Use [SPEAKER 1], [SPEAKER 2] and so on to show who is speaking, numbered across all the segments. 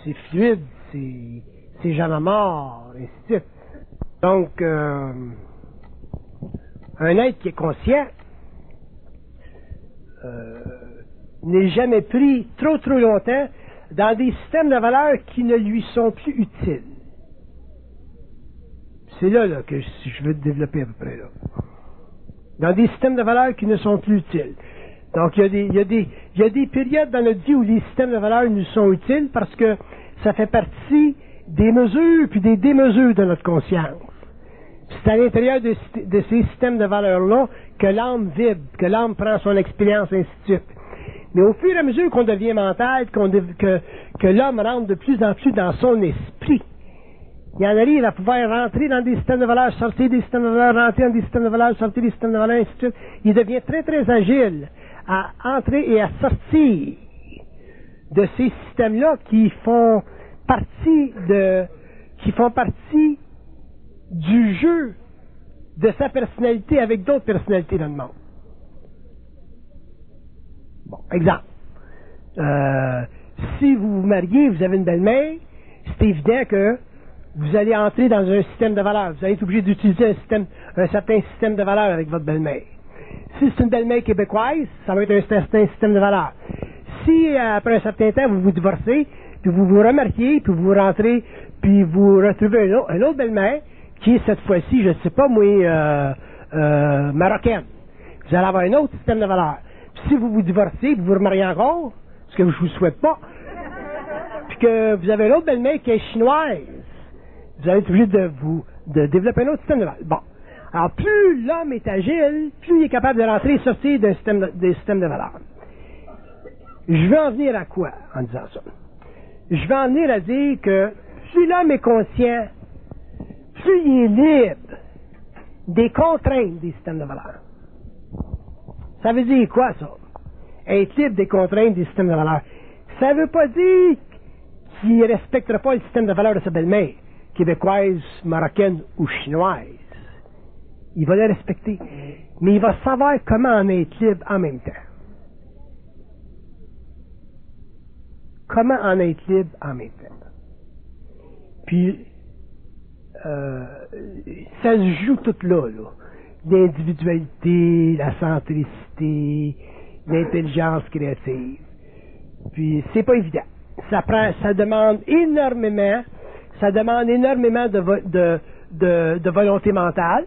[SPEAKER 1] c'est fluide, c'est jamais mort, et ainsi de suite. Donc, un être qui est conscient n'est jamais pris trop longtemps dans des systèmes de valeurs qui ne lui sont plus utiles. C'est là que je veux développer à peu près là. Dans des systèmes de valeurs qui ne sont plus utiles. Donc, il y a des périodes dans notre vie où les systèmes de valeurs nous sont utiles parce que ça fait partie des mesures puis des démesures de notre conscience. C'est à l'intérieur de ces systèmes de valeurs-là que l'âme vibre, que l'âme prend son expérience, ainsi de suite. Mais au fur et à mesure qu'on devient mental, que l'homme rentre de plus en plus dans son esprit, il en arrive à pouvoir rentrer dans des systèmes de valeurs, sortir des systèmes de valeurs, rentrer dans des systèmes de valeurs, sortir des systèmes de valeurs, ainsi de suite. Il devient très agile à entrer et à sortir de ces systèmes-là qui font partie du jeu de sa personnalité avec d'autres personnalités dans le monde. Bon, exemple. Si vous vous mariez, vous avez une belle-mère, c'est évident que vous allez entrer dans un système de valeurs. Vous allez être obligé d'utiliser un certain système de valeurs avec votre belle-mère. Si c'est une belle-mère québécoise, ça va être un certain système de valeurs. Si, après un certain temps, vous vous divorcez, puis vous vous remariez, puis vous rentrez, puis vous retrouvez une autre belle-mère, qui est cette fois-ci, je ne sais pas moi, marocaine. Vous allez avoir un autre système de valeurs. Puis si vous vous divorcez, vous vous remariez encore, ce que je ne vous souhaite pas, puis que vous avez une autre belle-mère qui est chinoise, vous allez être obligé de développer un autre système de valeurs. Bon. Alors, plus l'homme est agile, plus il est capable de rentrer et sortir des systèmes de valeurs. Je veux en venir à quoi en disant ça? Je veux en venir à dire que plus l'homme est conscient, plus il est libre des contraintes des systèmes de valeurs. Ça veut dire quoi, ça? Être libre des contraintes des systèmes de valeurs. Ça ne veut pas dire qu'il ne respectera pas le système de valeurs de sa belle-mère, québécoise, marocaine ou chinoise. Il va le respecter. Mais il va savoir comment en être libre en même temps. Comment en être libre en même temps. Puis, ça se joue tout là. L'individualité, la centricité, l'intelligence créative. Puis, c'est pas évident. Ça demande énormément de volonté mentale.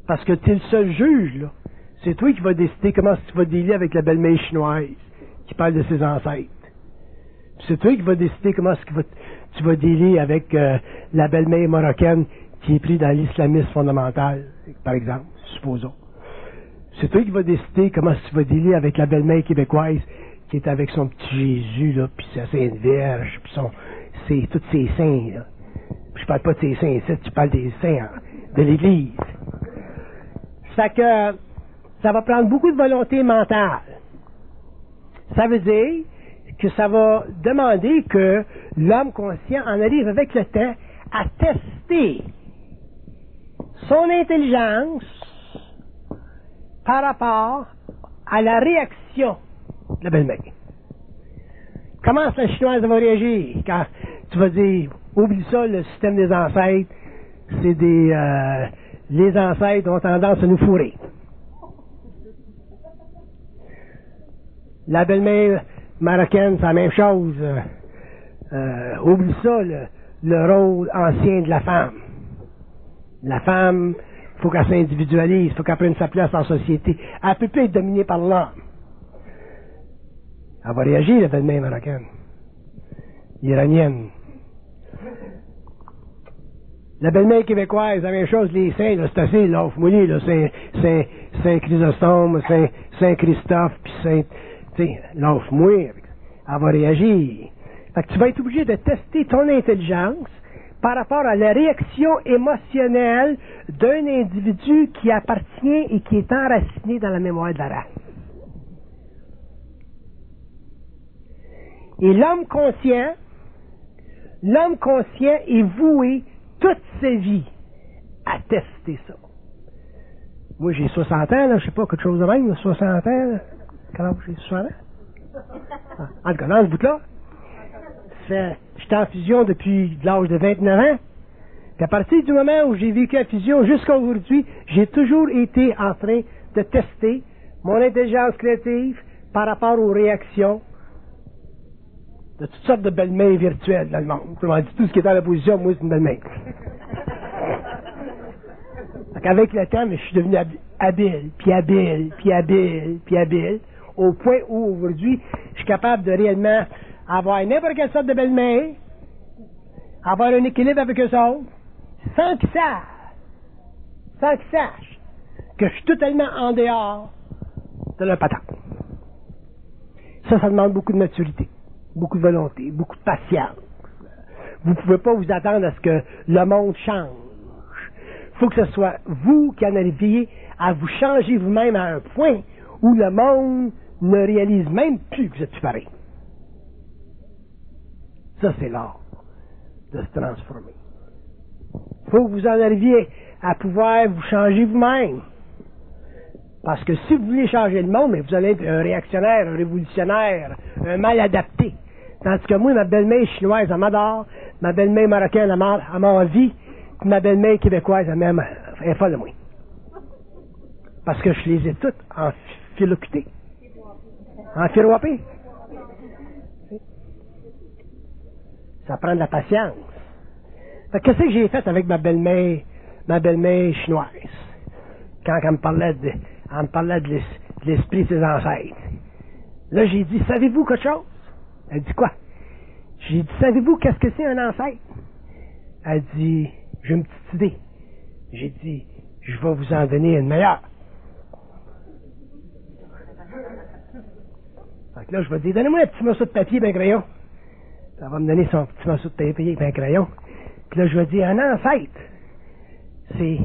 [SPEAKER 1] Parce que tu es le seul juge, là. C'est toi qui vas décider comment tu vas dealer avec la belle-mère chinoise qui parle de ses ancêtres. C'est toi qui vas décider comment tu vas dealer avec la belle-mère marocaine qui est prise dans l'islamisme fondamental, par exemple, supposons. C'est toi qui vas décider comment tu vas dealer avec la belle-mère québécoise qui est avec son petit Jésus, là, puis sa Sainte Vierge, puis tous ses saints, là. Puis je parle pas de ses saints ici, tu parles des saints de l'Église. Fait que ça va prendre beaucoup de volonté mentale. Ça veut dire que ça va demander que l'homme conscient en arrive avec le temps à tester son intelligence par rapport à la réaction de la belle-mère. Comment la chinoise va réagir quand tu vas dire, oublie ça, le système des ancêtres, c'est les ancêtres ont tendance à nous fourrer. La belle-mère marocaine, c'est la même chose. Oublie ça, le rôle ancien de la femme. La femme, il faut qu'elle s'individualise, il faut qu'elle prenne sa place en société. Elle ne peut plus être dominée par l'homme. Elle va réagir, la belle-mère marocaine. Iranienne. La belle-mère québécoise, la même chose, les saints, là, c'est assez, là, mouillé, là, Saint Chrysostome, Saint Christophe, puis Saint, tu sais, l'offre-mouille, elle va réagir. Fait que tu vas être obligé de tester ton intelligence par rapport à la réaction émotionnelle d'un individu qui appartient et qui est enraciné dans la mémoire de la race. Et l'homme conscient est voué toute sa vie à tester ça. Moi, j'ai 60 ans, là, je sais pas, quelque chose de même, 60 ans, là. Quel âge j'ai, 60 ans? En tout cas, dans ce bout-là, j'étais en fusion depuis l'âge de 29 ans. Puis à partir du moment où j'ai vécu la fusion jusqu'à aujourd'hui, j'ai toujours été en train de tester mon intelligence créative par rapport aux réactions de toutes sortes de belles-mains virtuelles dans le monde. Autrement dit, tout ce qui est dans la position, moi, c'est une belle-main. Avec le temps, je suis devenu habile, puis habile, puis habile, puis habile, au point où, aujourd'hui, je suis capable de réellement avoir n'importe quelle sorte de belle-main, avoir un équilibre avec eux autres, sans qu'ils sachent que je suis totalement en dehors de leur patente. Ça demande beaucoup de maturité, beaucoup de volonté, beaucoup de patience. Vous ne pouvez pas vous attendre à ce que le monde change. Il faut que ce soit vous qui en arriviez à vous changer vous-même à un point où le monde ne réalise même plus que vous êtes plus pareil. Ça, c'est l'art de se transformer. Il faut que vous en arriviez à pouvoir vous changer vous-même. Parce que si vous voulez changer le monde, mais vous allez être un réactionnaire, un révolutionnaire, un mal adapté. Tandis que moi, ma belle-mère chinoise, elle m'adore, ma belle-mère marocaine, elle m'a envie, puis ma belle-mère québécoise, elle est folle de moi. Parce que je les ai toutes en filocuté. En firoapé. Ça prend de la patience. Fait que qu'est-ce que j'ai fait avec ma belle-mère chinoise? Quand elle me parlait de l'esprit de ses ancêtres. Là, j'ai dit, savez-vous quelque chose? Elle dit quoi? J'ai dit, savez-vous qu'est-ce que c'est un ancêtre? Elle dit, j'ai une petite idée. J'ai dit, je vais vous en donner une meilleure. Fait que là, je vais dire, donnez-moi un petit morceau de papier et un crayon. Elle va me donner son petit morceau de papier et un crayon. Puis là, je vais dire, un ancêtre, c'est...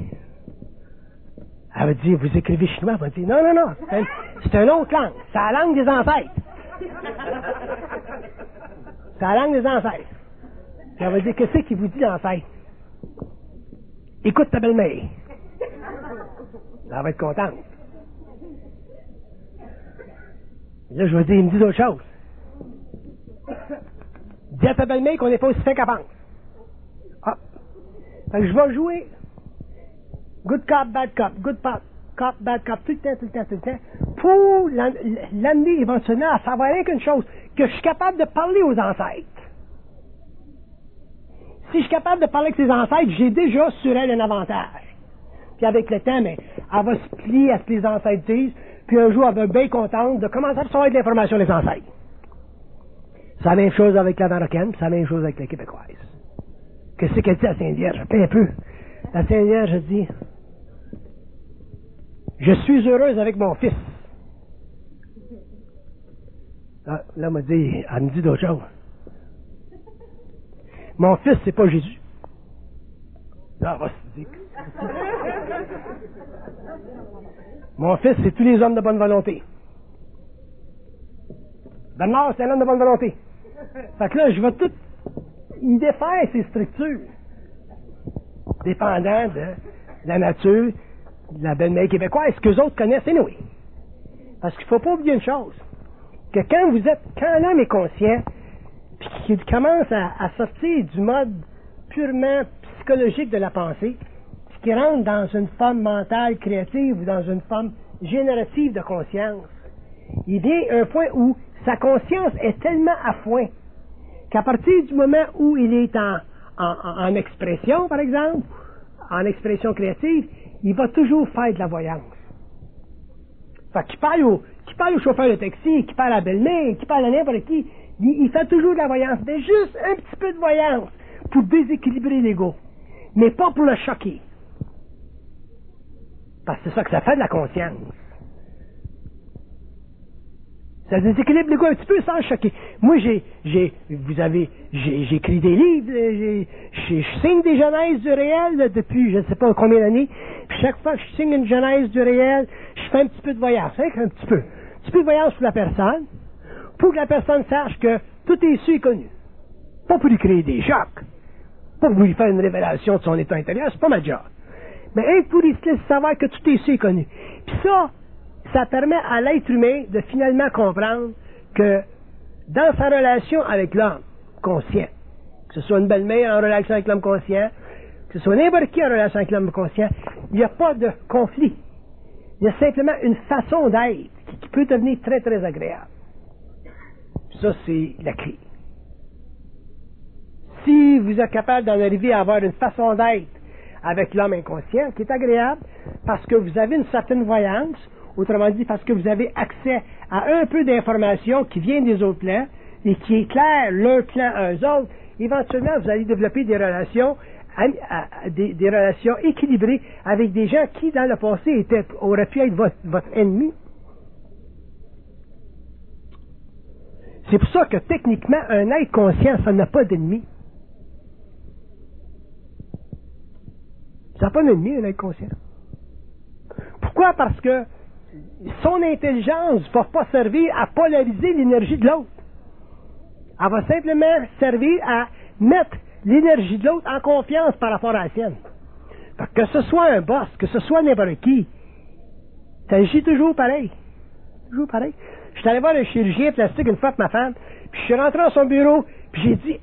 [SPEAKER 1] Elle va dire, vous écrivez chinois? Elle va dire, non, c'est une autre langue. C'est la langue des ancêtres. C'est la langue des ancêtres. Puis elle va dire, qu'est-ce qui vous dit l'ancêtre? Écoute ta belle-mère. Elle va être contente. Là, je vais dire, il me dit d'autres choses. Dis à ta belle-mère qu'on n'est pas aussi fin qu'elle pense. Ah. Fait que je vais jouer good cop, bad cop, good cop, bad cop, tout le temps, pour l'amener éventuellement à savoir rien qu'une chose, que je suis capable de parler aux ancêtres. Si je suis capable de parler avec ses ancêtres, j'ai déjà sur elle un avantage. Puis avec le temps, mais elle va se plier à ce que les ancêtres disent, puis un jour, elle va être bien contente de commencer à recevoir de l'information des ancêtres. C'est la même chose avec la Marocaine, c'est la même chose avec la Québécoise. Qu'est-ce qu'elle dit à Sainte-Vierge? Un peu. La Sainte-Vierge dit, je suis heureuse avec mon fils. Là, elle me dit d'autres choses. Mon fils, c'est pas Jésus. Là, elle va se dire. Mon fils, c'est tous les hommes de bonne volonté. Bernard, c'est un homme de bonne volonté. Fait que là, je vais tout y défaire ces structures. Dépendant de la nature, de la belle-mère québécoise, ce qu'eux autres connaissent, anyway. Parce qu'il ne faut pas oublier une chose. Que quand l'homme est conscient, puis qu'il commence à sortir du mode purement psychologique de la pensée, puis qu'il rentre dans une forme mentale créative ou dans une forme générative de conscience, il vient à un point où sa conscience est tellement à foin qu'à partir du moment où il est en expression, par exemple, en expression créative, il va toujours faire de la voyance. Fait qu'il parle au chauffeur de taxi, qu'il parle à la belle-mère, qu'il parle à n'importe qui, il fait toujours de la voyance, mais juste un petit peu de voyance pour déséquilibrer l'ego, mais pas pour le choquer. Parce que c'est ça que ça fait de la conscience. Ça déséquilibre l'ego un petit peu sans choquer. Moi, j'ai écrit des livres, je signe des genèses du réel là, depuis je ne sais pas combien d'années. Puis chaque fois que je signe une genèse du réel, je fais un petit peu de voyance, un petit peu. Un petit peu de voyance pour la personne, pour que la personne sache que tout est su et connu. Pas pour lui créer des chocs, pas pour lui faire une révélation de son état intérieur, c'est pas ma job. Mais pour lui laisser savoir que tout est su et connu. Puis ça permet à l'être humain de finalement comprendre que dans sa relation avec l'homme, conscient. Que ce soit une belle-mère en relation avec l'homme conscient, que ce soit n'importe qui en relation avec l'homme conscient, il n'y a pas de conflit. Il y a simplement une façon d'être qui peut devenir très, très agréable. Ça, c'est la clé. Si vous êtes capable d'en arriver à avoir une façon d'être avec l'homme inconscient qui est agréable, parce que vous avez une certaine voyance, autrement dit, parce que vous avez accès à un peu d'informations qui viennent des autres plans et qui éclairent leur plan à eux autres, éventuellement, vous allez développer des relations des relations équilibrées avec des gens qui, dans le passé, auraient pu être votre ennemi. C'est pour ça que, techniquement, un être conscient, ça n'a pas d'ennemi. Ça n'a pas d'ennemi, un être conscient. Pourquoi? Parce que son intelligence ne va pas servir à polariser l'énergie de l'autre. Elle va simplement servir à mettre l'énergie de l'autre en confiance par rapport à la sienne. Que ce soit un boss, que ce soit n'importe qui, ça agit toujours pareil. Toujours pareil. Je suis allé voir un chirurgien plastique une fois avec ma femme, puis je suis rentré dans son bureau, puis j'ai dit,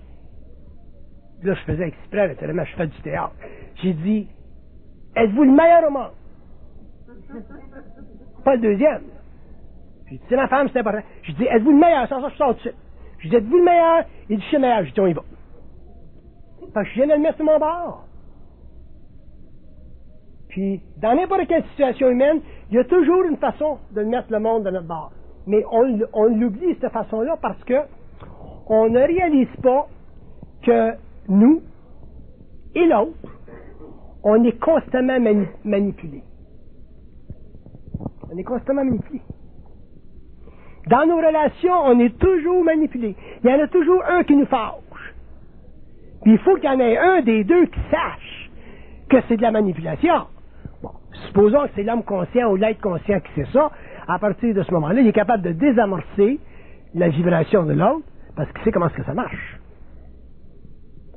[SPEAKER 1] là je faisais exprès, naturellement, je fais du théâtre. J'ai dit, êtes-vous le meilleur au monde? Pas le deuxième. J'ai dit, c'est ma femme, c'est important. J'ai dit, êtes-vous le meilleur? Sans ça, je sors tout de suite. J'ai dit, êtes-vous le meilleur? Il dit, je suis le meilleur. J'ai dit, on y va. Parce que je viens de le mettre sur mon bord. Puis, dans n'importe quelle situation humaine, il y a toujours une façon de mettre le monde de notre bord. Mais on l'oublie, cette façon-là, parce que on ne réalise pas que nous et l'autre, on est constamment manipulés. On est constamment manipulés. Dans nos relations, on est toujours manipulés. Il y en a toujours un qui nous fâche. Puis il faut qu'il y en ait un des deux qui sache que c'est de la manipulation. Bon, supposons que c'est l'homme conscient ou l'être conscient qui sait ça. À partir de ce moment-là, il est capable de désamorcer la vibration de l'autre parce qu'il sait comment est-ce que ça marche.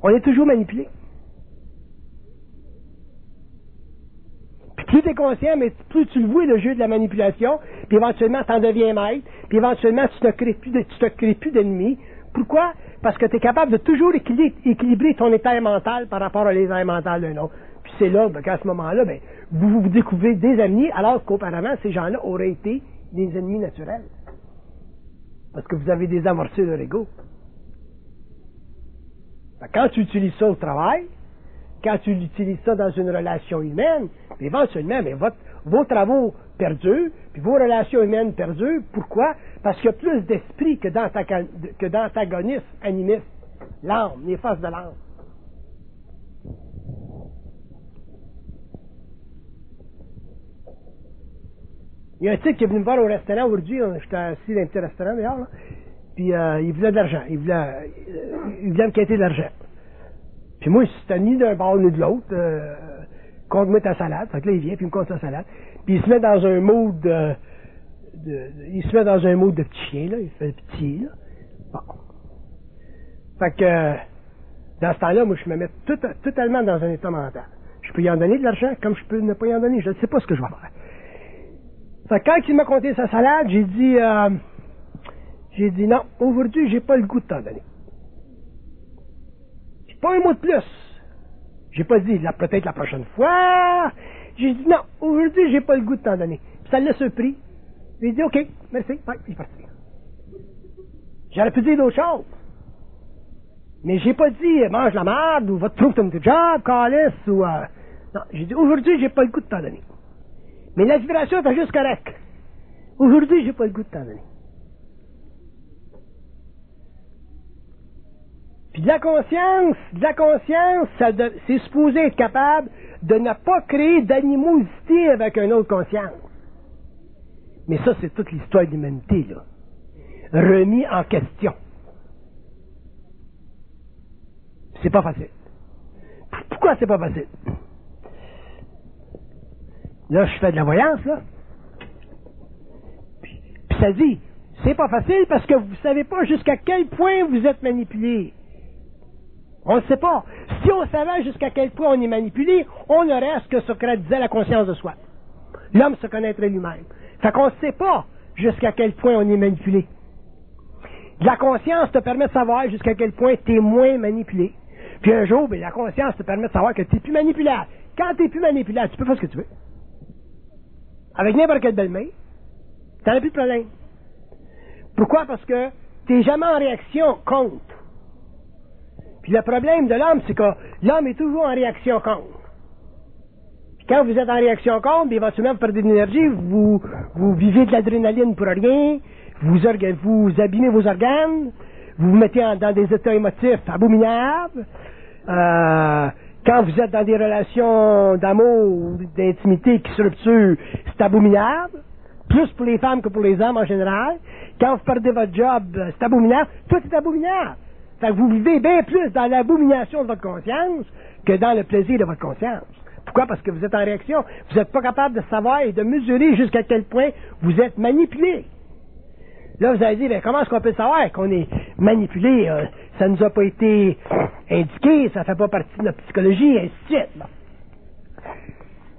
[SPEAKER 1] On est toujours manipulé. Puis plus tu es conscient, mais plus tu le vois, le jeu de la manipulation, puis éventuellement, tu en deviens maître, puis éventuellement, tu te crées plus d'ennemis. Pourquoi? Parce que tu es capable de toujours équilibrer ton état mental par rapport à l'état mental d'un autre. Puis c'est là qu'à ce moment-là, vous découvrez des ennemis, alors qu'auparavant, ces gens-là auraient été des ennemis naturels. Parce que vous avez désamorcé leur ego. Quand tu utilises ça au travail, quand tu utilises ça dans une relation humaine, éventuellement, vos travaux perdurent, puis vos relations humaines perdurent. Pourquoi? Parce qu'il y a plus d'esprit que d'antagonisme animiste. L'âme, les forces de l'âme. Il y a un type qui est venu me voir au restaurant aujourd'hui, j'étais assis dans un petit restaurant d'ailleurs, là, puis il voulait de l'argent, il voulait me quitter de l'argent. Puis moi, c'était ni d'un bord ni de l'autre, compte-moi ta salade, fait que là il vient, puis il me compte sa salade, puis il se met dans un mood de petit chien, là, il fait petit, là. Bon. Fait que, dans ce temps-là, moi je me mets totalement dans un état mental. Je peux y en donner de l'argent, comme je peux ne pas y en donner, je ne sais pas ce que je vais faire. Fait que quand il m'a compté sa salade, j'ai dit non, aujourd'hui, j'ai pas le goût de t'en donner. J'ai pas un mot de plus. J'ai pas dit, peut-être la prochaine fois. J'ai dit non, aujourd'hui, j'ai pas le goût de t'en donner. Puis ça l'a surpris. J'ai dit, OK, merci, ouais, puis il est parti. J'aurais pu dire d'autres choses. Mais j'ai pas dit, mange la merde, ou va te trouver ton job, calice, ou non, j'ai dit, aujourd'hui, j'ai pas le goût de t'en donner. Mais la vibration était juste correcte. Aujourd'hui, j'ai pas le goût de t'en donner. Puis de la conscience, c'est supposé être capable de ne pas créer d'animosité avec une autre conscience. Mais ça, c'est toute l'histoire de l'humanité, là. Remis en question. C'est pas facile. Pourquoi c'est pas facile? Là, je fais de la voyance, là. Puis ça dit, c'est pas facile parce que vous savez pas jusqu'à quel point vous êtes manipulé. On ne sait pas. Si on savait jusqu'à quel point on est manipulé, on aurait ce que Socrate disait, la conscience de soi. L'homme se connaîtrait lui-même. Fait qu'on ne sait pas jusqu'à quel point on est manipulé. La conscience te permet de savoir jusqu'à quel point tu es moins manipulé. Puis un jour, la conscience te permet de savoir que tu n'es plus manipulable. Quand tu n'es plus manipulable, tu peux faire ce que tu veux. Avec n'importe quelle belle-main, tu n'as plus de problème. Pourquoi? Parce que tu n'es jamais en réaction contre. Puis le problème de l'homme, c'est que l'homme est toujours en réaction contre. Puis quand vous êtes en réaction contre, éventuellement vous perdez de l'énergie, vous vivez de l'adrénaline pour rien, vous abîmez vos organes, vous vous mettez dans des états émotifs abominables. Quand vous êtes dans des relations d'amour, d'intimité qui se rupturent, c'est abominable. Plus pour les femmes que pour les hommes en général. Quand vous perdez votre job, c'est abominable. Tout est abominable. Fait que vous vivez bien plus dans l'abomination de votre conscience que dans le plaisir de votre conscience. Pourquoi? Parce que vous êtes en réaction. Vous n'êtes pas capable de savoir et de mesurer jusqu'à quel point vous êtes manipulé. Là, vous allez dire, ben, comment est-ce qu'on peut savoir qu'on est manipulé? Ça ne nous a pas été indiqué, ça ne fait pas partie de notre psychologie, et ainsi de suite. Bon.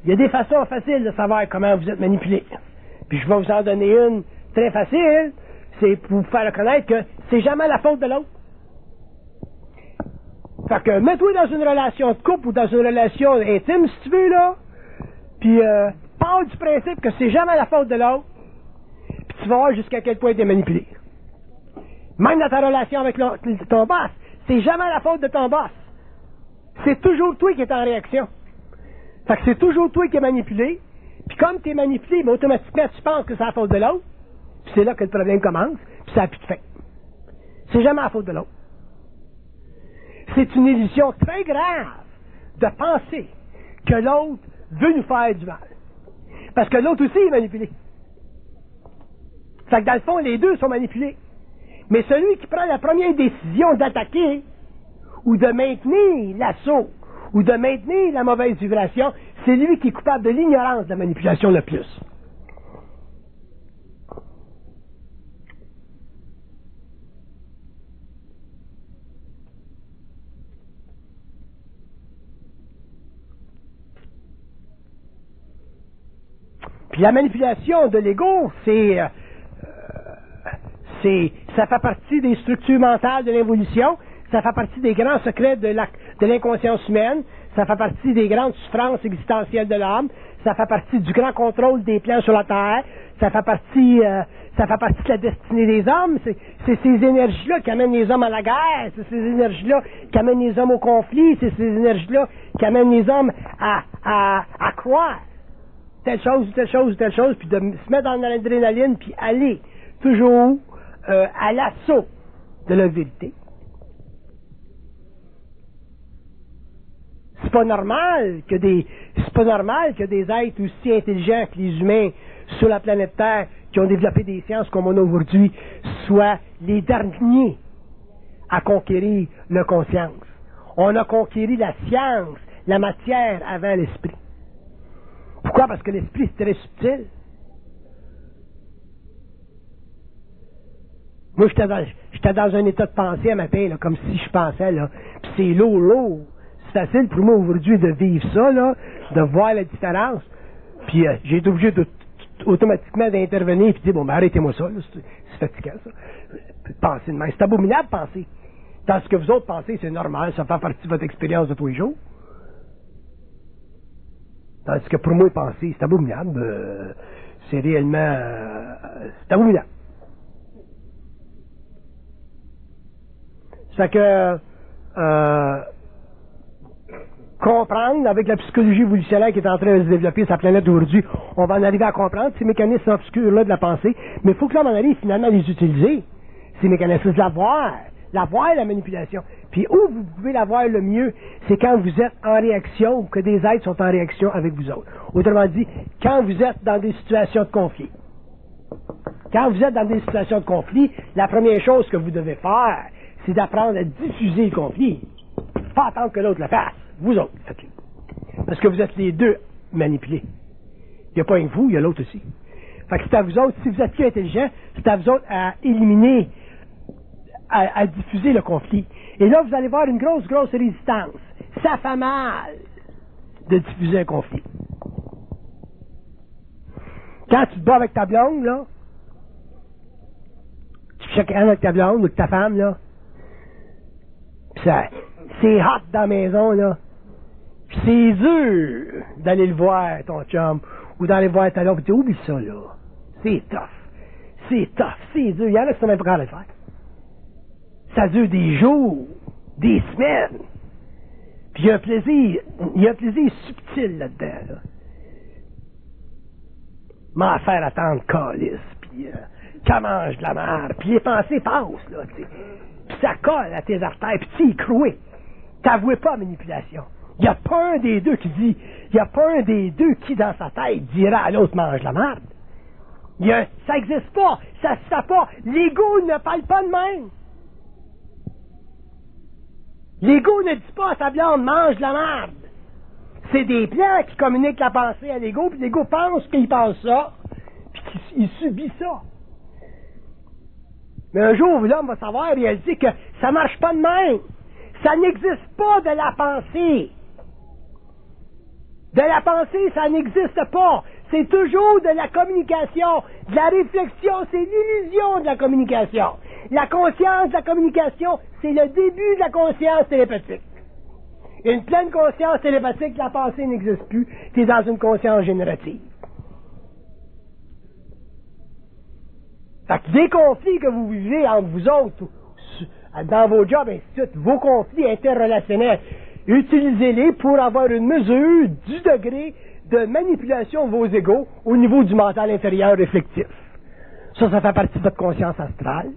[SPEAKER 1] Il y a des façons faciles de savoir comment vous êtes manipulé. Puis je vais vous en donner une très facile, c'est pour vous faire reconnaître que c'est jamais la faute de l'autre. Fait que mets-toi dans une relation de couple ou dans une relation intime, si tu veux, là, puis pars du principe que c'est jamais la faute de l'autre, puis tu vas voir jusqu'à quel point tu es manipulé. Même dans ta relation avec ton boss, c'est jamais la faute de ton boss. C'est toujours toi qui es en réaction. Fait que c'est toujours toi qui es manipulé, puis comme tu es manipulé, mais automatiquement tu penses que c'est la faute de l'autre, puis c'est là que le problème commence, puis ça n'a plus de fin. C'est jamais la faute de l'autre. C'est une illusion très grave de penser que l'autre veut nous faire du mal. Parce que l'autre aussi est manipulé. Fait que dans le fond, les deux sont manipulés. Mais celui qui prend la première décision d'attaquer ou de maintenir l'assaut ou de maintenir la mauvaise vibration, c'est lui qui est coupable de l'ignorance de la manipulation le plus. Puis la manipulation de l'ego, ça fait partie des structures mentales de l'évolution, ça fait partie des grands secrets de l'inconscience humaine, ça fait partie des grandes souffrances existentielles de l'homme, ça fait partie du grand contrôle des plans sur la Terre, ça fait partie de la destinée des hommes, c'est ces énergies-là qui amènent les hommes à la guerre, c'est ces énergies-là qui amènent les hommes au conflit, c'est ces énergies-là qui amènent les hommes à croire telle chose ou telle chose ou telle chose, puis de se mettre dans l'adrénaline, puis aller toujours à l'assaut de la vérité. C'est pas normal que des êtres aussi intelligents que les humains sur la planète Terre, qui ont développé des sciences comme on a aujourd'hui, soient les derniers à conquérir la conscience. On a conquéri la science, la matière avant l'esprit. Pourquoi? Parce que l'esprit, c'est très subtil. Moi, j'étais dans un état de pensée un matin, là, comme si je pensais, là, puis c'est lourd. C'est facile pour moi aujourd'hui de vivre ça, là, de voir la différence. Puis j'ai été obligé automatiquement d'intervenir et de dire, bon, ben arrêtez-moi ça, là, c'est fatigant, ça. Penser de même. C'est abominable de penser. Dans ce que vous autres pensez, c'est normal, ça fait partie de votre expérience de tous les jours. Tandis que pour moi, penser, c'est abominable. C'est réellement... c'est abominable. Ça fait que... comprendre, avec la psychologie évolutionnelle qui est en train de se développer sur la planète aujourd'hui, on va en arriver à comprendre ces mécanismes obscurs-là de la pensée, mais il faut que l'on en arrive finalement à les utiliser, ces mécanismes, de la voir la manipulation. Puis où vous pouvez la voir le mieux, c'est quand vous êtes en réaction ou que des êtres sont en réaction avec vous autres. Autrement dit, quand vous êtes dans des situations de conflit. Quand vous êtes dans des situations de conflit, la première chose que vous devez faire, c'est d'apprendre à diffuser le conflit. Pas attendre que l'autre le fasse. Vous autres, faites-le. Parce que vous êtes les deux manipulés. Il n'y a pas un que vous, il y a l'autre aussi. Fait que c'est à vous autres, si vous êtes plus intelligent, c'est à vous autres à éliminer, à diffuser le conflit. Et là, vous allez voir une grosse résistance. Ça fait mal de diffuser un conflit. Quand tu te bats avec ta blonde, là, tu chacun avec ta blonde ou avec ta femme, là. Puis ça, c'est hot dans la maison, là. Puis c'est dur d'aller le voir, ton chum, ou d'aller voir ta blonde, puis tu oublies ça, là. C'est tough. C'est tough, c'est dur. Il y en a qui sont même pas capables de le faire. Ça dure des jours, des semaines. Puis il y a un plaisir subtil là-dedans, là. M'en faire attendre calice, puis qu'elle mange de la merde, puis les pensées passent, là, tu sais. Puis ça colle à tes artères, puis tu y crois. T'avouais pas la manipulation. Il n'y a pas un des deux qui dans sa tête dira à l'autre mange de la merde. Ça n'existe pas, ça se fait pas. L'ego ne parle pas de même. L'ego ne dit pas à sa blonde mange de la merde. C'est des plans qui communiquent la pensée à l'ego, puis l'ego pense qu'il pense ça, puis qu'il subit ça. Mais un jour, l'homme va savoir réaliser que ça marche pas de même. Ça n'existe pas de la pensée. De la pensée, ça n'existe pas. C'est toujours de la communication, de la réflexion, c'est l'illusion de la communication. La conscience de la communication, c'est le début de la conscience télépathique. Une pleine conscience télépathique, la pensée n'existe plus, tu es dans une conscience générative. Fait que des conflits que vous vivez entre vous autres, dans vos jobs, ainsi de suite, vos conflits interrelationnels, utilisez-les pour avoir une mesure du degré de manipulation de vos égos au niveau du mental inférieur réflectif. Ça fait partie de votre conscience astrale.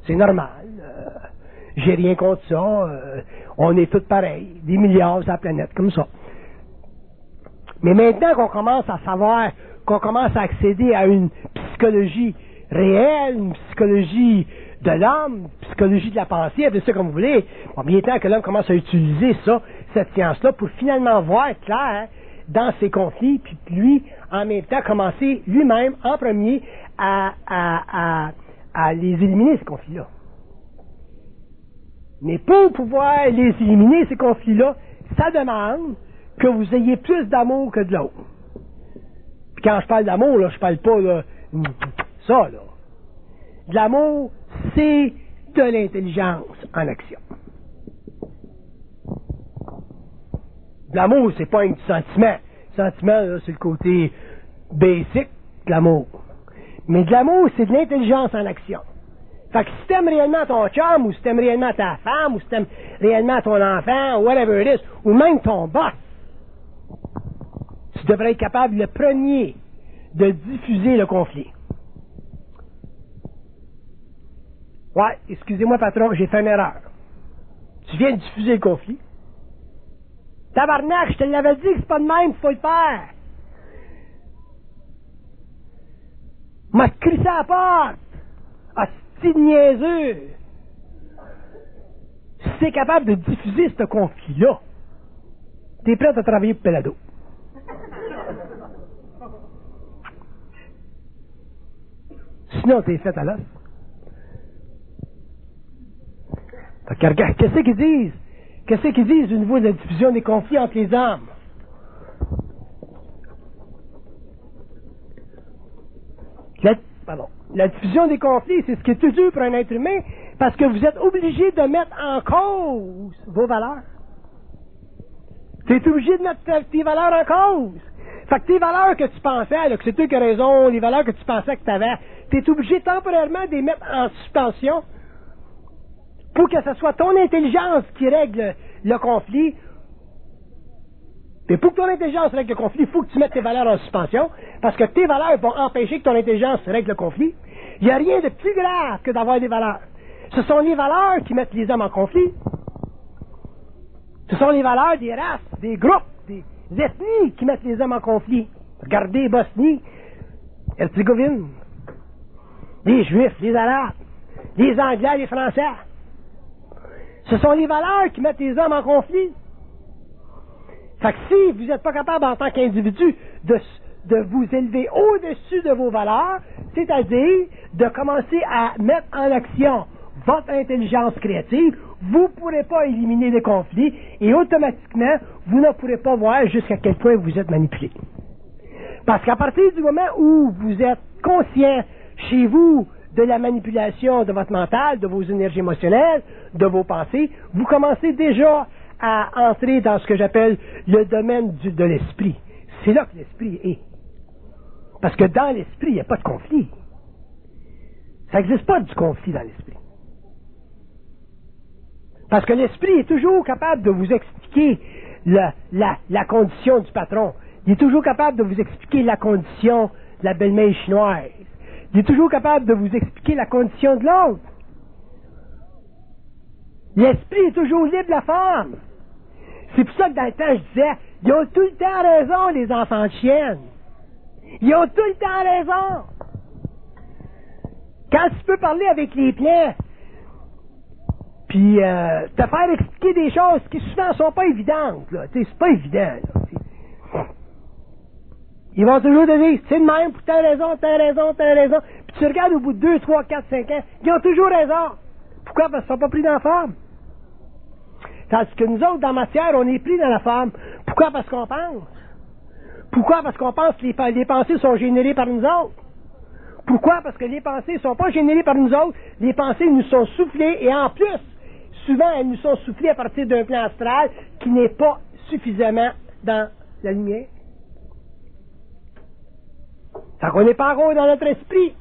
[SPEAKER 1] C'est normal. J'ai rien contre ça. On est tous pareils. Des milliards sur la planète, comme ça. Mais maintenant qu'on commence à savoir, qu'on commence à accéder à une psychologie réelle, une psychologie de l'homme, une psychologie de la pensée, appelez ça comme vous voulez, bon, il est temps que l'homme commence à utiliser ça, cette science-là, pour finalement voir clair dans ses conflits, puis lui, en même temps, commencer lui-même, en premier, à les éliminer, ces conflits-là. Mais pour pouvoir les éliminer, ces conflits-là, ça demande que vous ayez plus d'amour que de l'autre. Puis quand je parle d'amour, là, je parle pas là, ça, là. De l'amour, c'est de l'intelligence en action. De l'amour, c'est pas un sentiment. Le sentiment, là, c'est le côté basic de l'amour. Mais de l'amour, c'est de l'intelligence en action. Fait que si t'aimes réellement ton chum, ou si t'aimes réellement ta femme, ou si t'aimes réellement ton enfant, ou whatever it is, ou même ton boss, tu devrais être capable, le premier, de diffuser le conflit. Ouais, excusez-moi patron, j'ai fait une erreur. Tu viens de diffuser le conflit. Tabarnak, je te l'avais dit que c'est pas de même qu'il faut le faire. M'a crissé à la porte. Hostie de niaiseux. Si t'es capable de diffuser ce conflit-là, t'es prêt à travailler pour Pelado. Sinon, t'es fait à l'os. Fait que regarde, qu'est-ce qu'ils disent? Qu'est-ce qu'ils disent au niveau de la diffusion des conflits entre les hommes? La diffusion des conflits, c'est ce qui est tout dur pour un être humain, parce que vous êtes obligé de mettre en cause vos valeurs. Tu es obligé de mettre tes valeurs en cause. Fait que tes valeurs que tu pensais, là, que c'est toi qui as raison, les valeurs que tu pensais que tu avais, tu es obligé temporairement de les mettre en suspension pour que ce soit ton intelligence qui règle le conflit. Et pour que ton intelligence règle le conflit, il faut que tu mettes tes valeurs en suspension, parce que tes valeurs vont empêcher que ton intelligence règle le conflit. Il n'y a rien de plus grave que d'avoir des valeurs. Ce sont les valeurs qui mettent les hommes en conflit. Ce sont les valeurs des races, des groupes, des ethnies qui mettent les hommes en conflit. Regardez Bosnie, Herzégovine, les Juifs, les Arabes, les Anglais, les Français. Ce sont les valeurs qui mettent les hommes en conflit. Fait que si vous n'êtes pas capable en tant qu'individu de vous élever au-dessus de vos valeurs, c'est-à-dire de commencer à mettre en action votre intelligence créative, vous ne pourrez pas éliminer les conflits et automatiquement, vous ne pourrez pas voir jusqu'à quel point vous êtes manipulé. Parce qu'à partir du moment où vous êtes conscient chez vous de la manipulation de votre mental, de vos énergies émotionnelles, de vos pensées, vous commencez déjà à entrer dans ce que j'appelle le domaine de l'esprit. C'est là que l'esprit est. Parce que dans l'esprit, il n'y a pas de conflit. Ça n'existe pas du conflit dans l'esprit. Parce que l'esprit est toujours capable de vous expliquer la condition du patron. Il est toujours capable de vous expliquer la condition de la belle-mère chinoise. Il est toujours capable de vous expliquer la condition de l'autre. L'esprit est toujours libre de la forme. C'est pour ça que dans le temps, je disais, ils ont tout le temps raison, les enfants de chiennes. Ils ont tout le temps raison. Quand tu peux parler avec les plaies, puis te faire expliquer des choses qui souvent ne sont pas évidentes, là. Tu sais, c'est pas évident, là. Ils vont toujours te dire, c'est de même, pour t'as raison. Puis tu regardes au bout de 2, 3, 4, 5 ans, ils ont toujours raison. Pourquoi? Parce qu'ils ne sont pas pris dans la forme. Tandis que nous autres, dans la matière, on est pris dans la forme. Pourquoi? Parce qu'on pense. Pourquoi? Parce qu'on pense que les pensées sont générées par nous autres. Pourquoi? Parce que les pensées ne sont pas générées par nous autres. Les pensées nous sont soufflées et en plus, souvent, elles nous sont soufflées à partir d'un plan astral qui n'est pas suffisamment dans la lumière. Fait qu'on n'est pas encore dans notre esprit.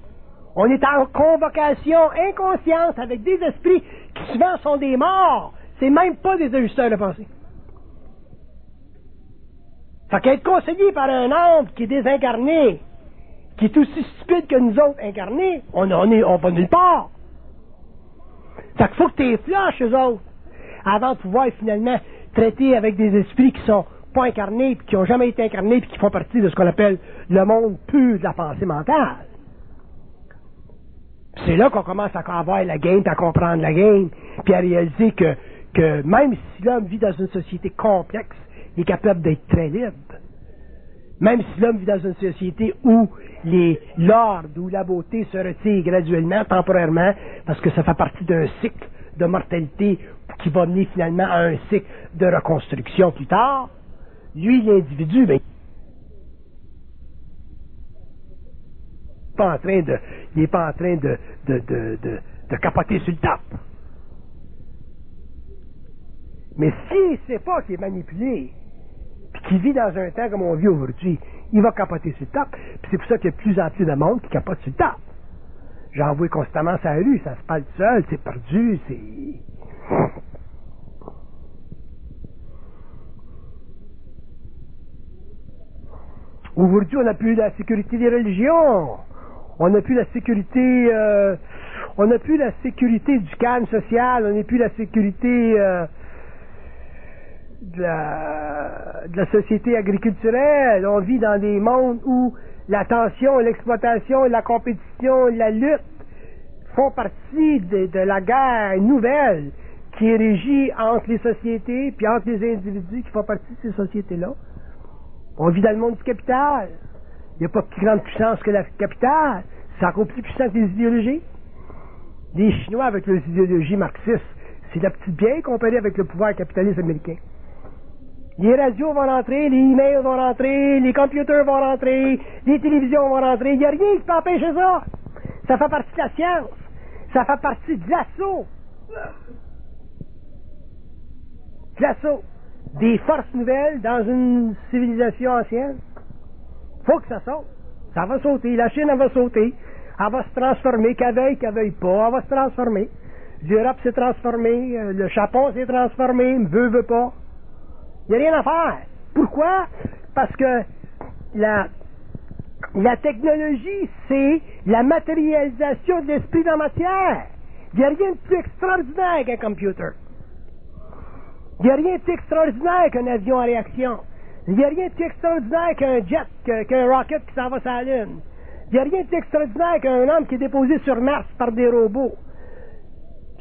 [SPEAKER 1] On est en convocation inconsciente avec des esprits qui souvent sont des morts. C'est même pas des ajusteurs de pensée. Fait qu'être conseillé par un ange qui est désincarné, qui est aussi stupide que nous autres incarnés, on va nulle part. Fait qu'il faut que tu les flushes, eux autres, avant de pouvoir finalement traiter avec des esprits qui sont pas incarnés, puis qui n'ont jamais été incarnés, puis qui font partie de ce qu'on appelle le monde pur de la pensée mentale. C'est là qu'on commence à avoir la game, puis à comprendre la game, puis à réaliser que même si l'homme vit dans une société complexe, il est capable d'être très libre. Même si l'homme vit dans une société où l'ordre, où la beauté se retire graduellement, temporairement, parce que ça fait partie d'un cycle de mortalité qui va mener finalement à un cycle de reconstruction plus tard, lui, l'individu, ben, il n'est pas en train de capoter sur le tape. Mais s'il ne sait pas qu'il est manipulé, puis qu'il vit dans un temps comme on vit aujourd'hui, il va capoter sur le tape. Puis c'est pour ça qu'il y a de plus en plus de monde qui capote sur le tape. J'en vois constamment sur la rue, ça se parle seul, c'est perdu, c'est... Aujourd'hui, on n'a plus la sécurité des religions. On n'a plus la sécurité... on n'a plus la sécurité du calme social. On n'a plus la sécurité de la société agriculturelle. On vit dans des mondes où la tension, l'exploitation, la compétition, la lutte font partie de la guerre nouvelle qui est régie entre les sociétés puis entre les individus qui font partie de ces sociétés-là. On vit dans le monde du capital. Il n'y a pas de plus grande puissance que la capitale. C'est encore plus puissant que les idéologies. Les Chinois, avec leurs idéologies marxistes, c'est la petite bière comparée avec le pouvoir capitaliste américain. Les radios vont rentrer, les emails vont rentrer, les computers vont rentrer, les télévisions vont rentrer. Il n'y a rien qui peut empêcher ça. Ça fait partie de la science. Ça fait partie de l'assaut. De l'assaut des forces nouvelles dans une civilisation ancienne. Faut que ça saute. Ça va sauter. La Chine, elle va sauter. Elle va se transformer, qu'elle veuille pas. Elle va se transformer. L'Europe s'est transformée. Le Japon s'est transformé. Veut pas. Il n'y a rien à faire. Pourquoi? Parce que la technologie, c'est la matérialisation de l'esprit dans la matière. Il n'y a rien de plus extraordinaire qu'un computer. Il n'y a rien de plus extraordinaire qu'un avion à réaction. Il n'y a rien de plus extraordinaire qu'un jet, qu'un rocket qui s'en va sur la Lune. Il n'y a rien de plus extraordinaire qu'un homme qui est déposé sur Mars par des robots.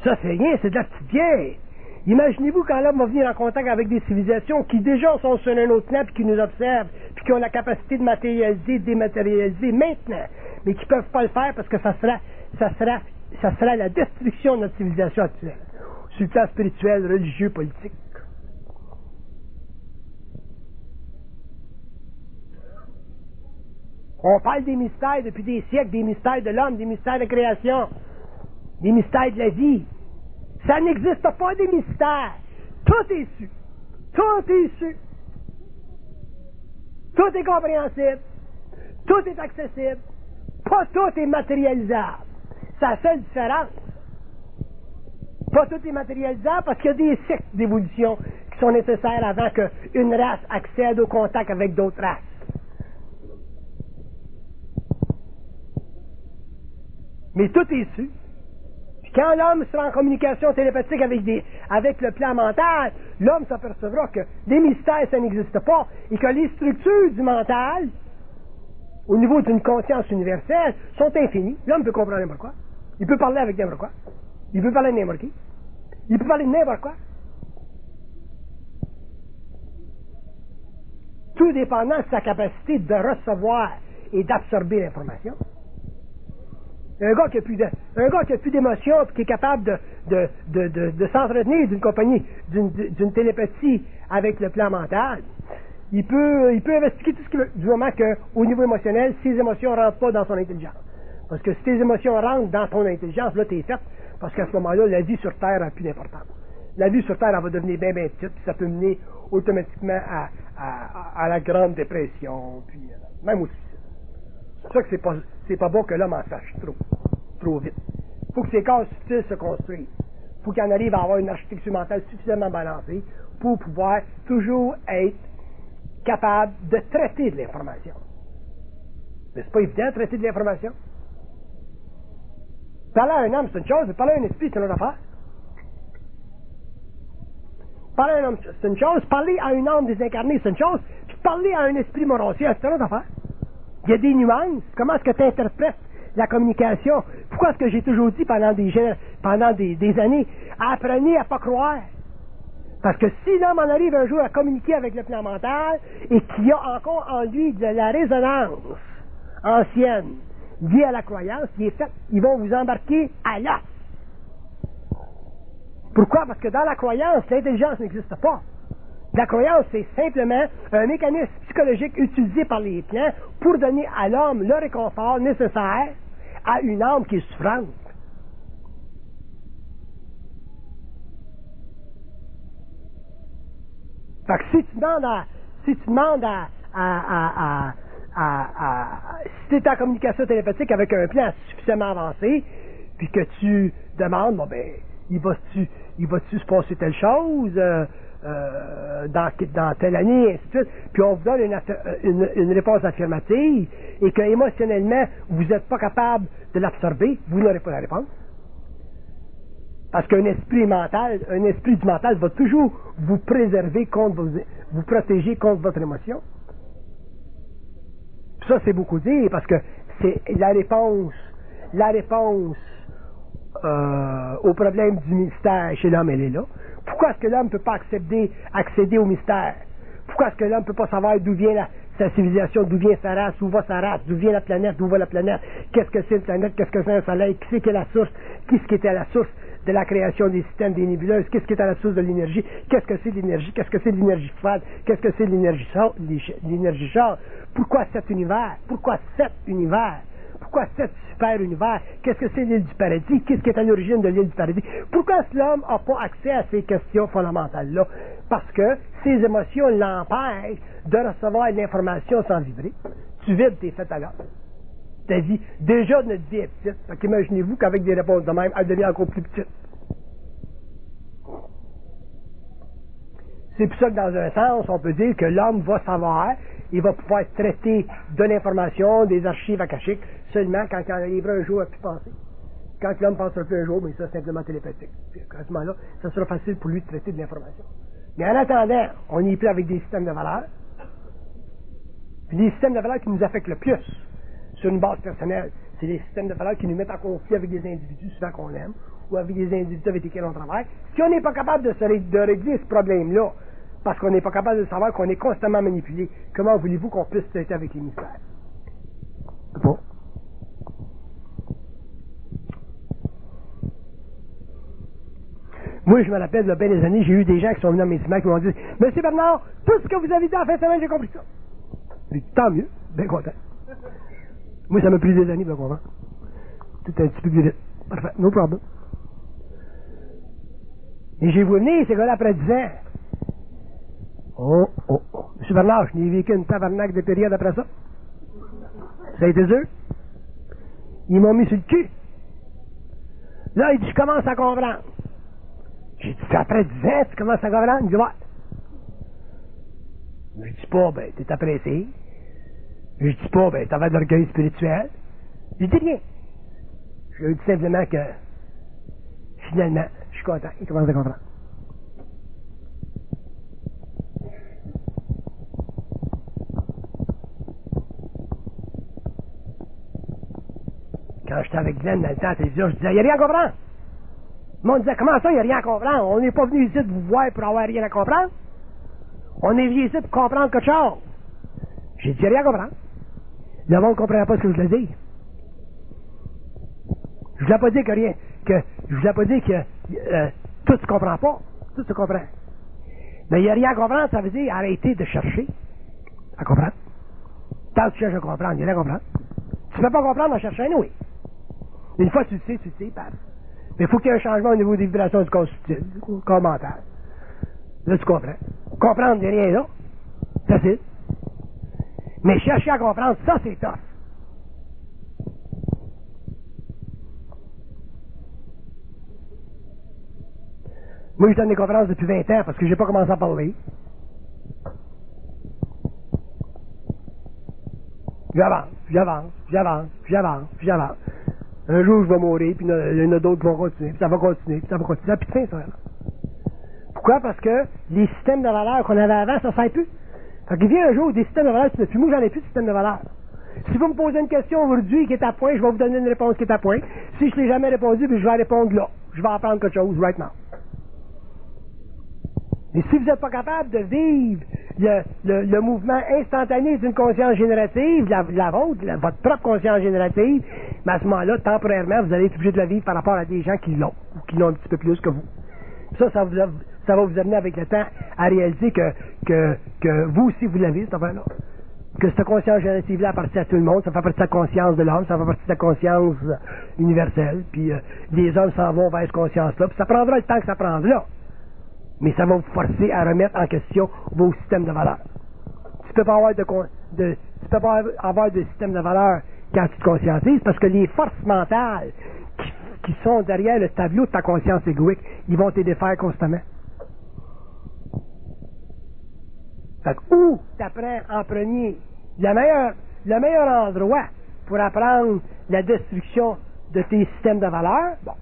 [SPEAKER 1] Ça, c'est rien, c'est de la petite vieille. Imaginez-vous quand l'homme va venir en contact avec des civilisations qui déjà sont sur un autre plan, puis qui nous observent, puis qui ont la capacité de matérialiser, de dématérialiser maintenant, mais qui ne peuvent pas le faire parce que ça sera la destruction de notre civilisation actuelle, sur le plan spirituel, religieux, politique. On parle des mystères depuis des siècles, des mystères de l'homme, des mystères de création, des mystères de la vie. Ça n'existe pas des mystères. Tout est su. Tout est su. Tout est compréhensible. Tout est accessible. Pas tout est matérialisable. C'est la seule différence. Pas tout est matérialisable parce qu'il y a des cycles d'évolution qui sont nécessaires avant qu'une race accède au contact avec d'autres races. Mais tout est su. Puis quand l'homme sera en communication télépathique avec le plan mental, l'homme s'apercevra que les mystères, ça n'existe pas, et que les structures du mental, au niveau d'une conscience universelle, sont infinies. L'homme peut comprendre n'importe quoi. Il peut parler avec n'importe quoi. Il peut parler de n'importe qui. Il peut parler de n'importe quoi. Tout dépendant de sa capacité de recevoir et d'absorber l'information. Un gars qui a plus d'émotion et qui est capable de s'entretenir d'une compagnie, d'une télépathie avec le plan mental, il peut investiguer tout ce qu'il veut, du moment qu'au niveau émotionnel, ses émotions ne rentrent pas dans son intelligence. Parce que si tes émotions rentrent dans ton intelligence, là, t'es faite, parce qu'à ce moment-là, la vie sur Terre n'a plus d'importance. La vie sur Terre, elle va devenir bien petite, puis ça peut mener automatiquement à la grande dépression, puis même au suicide. C'est pour ça que c'est pas bon que l'homme en sache trop vite. Il faut que ses corps subtils se construisent. Il faut qu'il en arrive à avoir une architecture mentale suffisamment balancée pour pouvoir toujours être capable de traiter de l'information. Mais c'est pas évident de traiter de l'information. Parler à un homme, c'est une chose, mais parler à un esprit, c'est une autre affaire. Parler à un homme, c'est une chose, parler à un âme désincarnée, c'est une chose, puis parler à un esprit morancier, c'est une autre affaire. Il y a des nuances. Comment est-ce que tu interprètes la communication? Pourquoi est-ce que j'ai toujours dit pendant des années, apprenez à ne pas croire? Parce que si l'homme en arrive un jour à communiquer avec le plan mental et qu'il y a encore en lui de la résonance ancienne liée à la croyance, qui est faite, ils vont vous embarquer à l'os. Pourquoi? Parce que dans la croyance, l'intelligence n'existe pas. La croyance, c'est simplement un mécanisme psychologique utilisé par les plans pour donner à l'homme le réconfort nécessaire à une âme qui est souffrante. Fait que si tu demandes si tu es en communication télépathique avec un plan suffisamment avancé, puis que tu demandes, bon ben, il va-tu se passer telle chose, dans telle année, et ainsi de suite, puis on vous donne une réponse affirmative, et que émotionnellement, vous n'êtes pas capable de l'absorber, vous n'aurez pas la réponse. Parce qu'un esprit du mental va toujours vous préserver vous protéger contre votre émotion. Puis ça, c'est beaucoup dire, parce que c'est la réponse au problème du mystère chez l'homme, elle est là. Pourquoi est-ce que l'homme ne peut pas accéder au mystère? Pourquoi est-ce que l'homme ne peut pas savoir d'où vient sa civilisation, d'où vient sa race, où va sa race, d'où vient la planète, d'où va la planète, qu'est-ce que c'est une planète, qu'est-ce que c'est un soleil, qui c'est qui est la source, qu'est-ce qui était la source de la création des systèmes, des nébuleuses, qu'est-ce qui est à la source de l'énergie, qu'est-ce que c'est l'énergie, qu'est-ce que c'est l'énergie froide, qu'est-ce que c'est l'énergie chaude, pourquoi cet univers, pourquoi cet super univers, qu'est-ce que c'est l'île du paradis, qu'est-ce qui est à l'origine de l'île du paradis, pourquoi l'homme n'a pas accès à ces questions fondamentales-là? Parce que ses émotions l'empêchent de recevoir l'information sans vibrer. Tu vides, t'es fait à l'heure. Ta vie, déjà notre vie est petite. Fait qu'imaginez-vous qu'avec des réponses de même, elle devient encore plus petite. C'est pour ça que dans un sens, on peut dire que l'homme va savoir, il va pouvoir traiter de l'information, des archives akashiques, seulement quand il en arrivera un jour à plus penser. Quand l'homme pensera plus un jour, mais ça c'est simplement télépathique. Puis à ce moment-là, ça sera facile pour lui de traiter de l'information. Mais en attendant, on y est plus avec des systèmes de valeurs. Puis les systèmes de valeurs qui nous affectent le plus sur une base personnelle, c'est les systèmes de valeurs qui nous mettent en conflit avec des individus souvent qu'on aime, ou avec des individus avec lesquels on travaille. Si on n'est pas capable de régler ce problème-là, parce qu'on n'est pas capable de savoir qu'on est constamment manipulé, comment voulez-vous qu'on puisse traiter avec les mystères? Bon. Moi, je me rappelle, il y a bien des années, j'ai eu des gens qui sont venus à mes séminaires qui m'ont dit « Monsieur Bernard, tout ce que vous avez dit en fin de semaine, j'ai compris ça. » J'ai dit « Tant mieux, bien content. » Moi, ça m'a pris des années pour comprendre. Tout un petit peu plus vite. Parfait, no problem. Et j'ai vu venir ces gars-là après 10 ans. Oh. M. Bernard, je n'ai vécu une tabarnak de période après ça. Ça a été dur. Ils m'ont mis sur le cul. Là, il dit, je commence à comprendre. J'ai dit, après 10 ans, tu commences à comprendre? Il dit, ouais. Je dis pas, ben, t'es apprécié. Je dis pas, ben, t'avais de l'orgueil spirituel. Je dis rien. Je dis simplement que, finalement, je suis content. Il commence à comprendre. Quand j'étais avec Glenn dans le temps à la télévision, je disais, il n'y a rien à comprendre. Le monde disait, comment ça, il n'y a rien à comprendre? On n'est pas venu ici de vous voir pour avoir rien à comprendre. On est venu ici pour comprendre quelque chose. J'ai dit, il n'y a rien à comprendre. Le monde ne comprenait pas ce que je voulais dire. Je ne voulais pas dire que rien, je voulais pas dire que tout se comprend pas. Tout se comprend. Mais il n'y a rien à comprendre, ça veut dire arrêter de chercher à comprendre. Tant que tu cherches à comprendre, il n'y a rien à comprendre. Tu ne peux pas comprendre en cherchant, oui. Une fois tu le sais, passe. Mais il faut qu'il y ait un changement au niveau des vibrations du corps subtil, du corps mental. Là, tu comprends. Comprendre, il n'y a rien là. C'est facile. Mais chercher à comprendre, ça, c'est tough. Moi, je donne des conférences depuis 20 ans parce que j'ai pas commencé à parler. J'avance. Un jour, je vais mourir, puis il y en a d'autres qui vont continuer, puis ça va continuer, puis ça va continuer. Ça n'a plus de fin, ça. Là. Pourquoi? Parce que les systèmes de valeurs qu'on avait avant, ça ne sert plus. Fait qu'il vient un jour, des systèmes de valeurs, tu n'as plus. Moi, j'en ai plus de système de valeurs. Si vous me posez une question aujourd'hui qui est à point, je vais vous donner une réponse qui est à point. Si je ne l'ai jamais répondu, puis je vais répondre là. Je vais apprendre quelque chose, right now. Mais si vous n'êtes pas capable de vivre le mouvement instantané d'une conscience générative, la vôtre, votre propre conscience générative, mais à ce moment-là, temporairement, vous allez être obligé de la vivre par rapport à des gens qui l'ont, ou qui l'ont un petit peu plus que vous. Ça va vous amener avec le temps à réaliser que vous aussi, vous l'avez, cette affaire-là. Que cette conscience générative-là appartient à tout le monde, ça fait partie de la conscience de l'homme, ça fait partie de la conscience universelle, puis les hommes s'en vont vers cette conscience-là, puis ça prendra le temps que ça prendra. Mais ça va vous forcer à remettre en question vos systèmes de valeurs. Tu peux pas avoir tu peux pas avoir de système de valeurs quand tu te conscientises, parce que les forces mentales qui sont derrière le tableau de ta conscience égoïque, ils vont te défaire constamment. Fait que, où tu apprends en premier, le meilleur endroit pour apprendre la destruction de tes systèmes de valeurs, bon,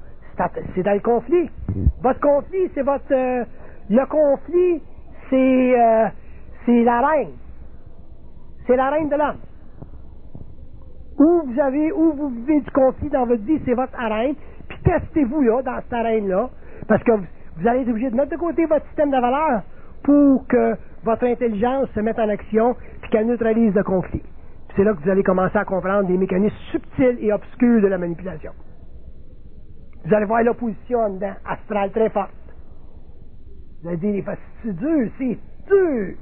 [SPEAKER 1] c'est dans le conflit. Votre conflit, c'est votre... le conflit, c'est la reine. C'est la reine de l'homme. Où vous vivez du conflit dans votre vie, c'est votre arène. Puis testez-vous là, dans cette arène-là, parce que vous allez être obligé de mettre de côté votre système de valeurs pour que votre intelligence se mette en action puis qu'elle neutralise le conflit. Puis c'est là que vous allez commencer à comprendre des mécanismes subtils et obscurs de la manipulation. Vous allez voir l'opposition en dedans, astrale très forte. Vous allez dire, c'est dur, c'est dur.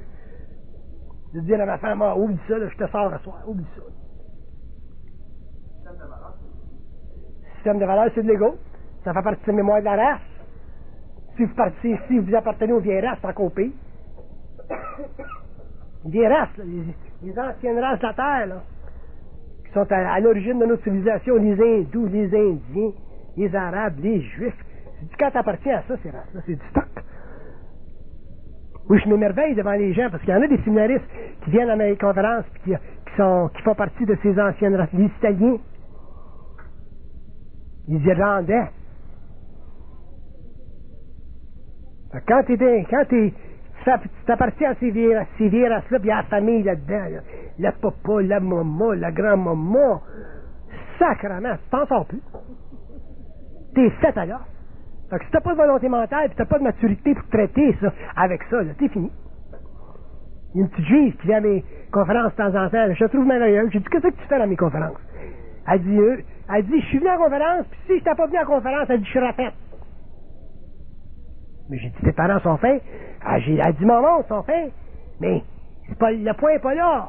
[SPEAKER 1] Je vais dire à ma femme, oublie ça, là, je te sors ce soir, oublie ça. Système de valeur, c'est de l'ego. Ça fait partie de la mémoire de la race. Si vous appartenez aux vieilles races, c'est encore pire. Les vieilles races, là, les anciennes races de la Terre, là, qui sont à l'origine de notre civilisation, les hindous, les indiens, les arabes, les juifs. Quand t'appartiens à ça, ces races-là, c'est du stock. Oui, je m'émerveille devant les gens, parce qu'il y en a des séminaristes qui viennent à mes conférences et qui font partie de ces anciennes races. Les Italiens, les Irlandais. Quand tu t'appartiens à ces vieilles races-là, puis il y a la famille là-dedans, là, la papa, la maman, la grand-maman, sacrement, tu t'en sors plus. T'es fait ailleurs. Fait que si t'as pas de volonté mentale et t'as pas de maturité pour traiter ça avec ça, là, t'es fini. Il y a une petite juive qui vient à mes conférences de temps en temps, je la trouve merveilleuse. J'ai dit, qu'est-ce que tu fais dans mes conférences? Elle dit, je suis venu à la conférence, puis si je t'ai pas venu à la conférence, elle dit, je suis rafette. Mais j'ai dit, tes parents sont faits. Elle dit, maman, ils sont faits. Mais le point n'est pas là.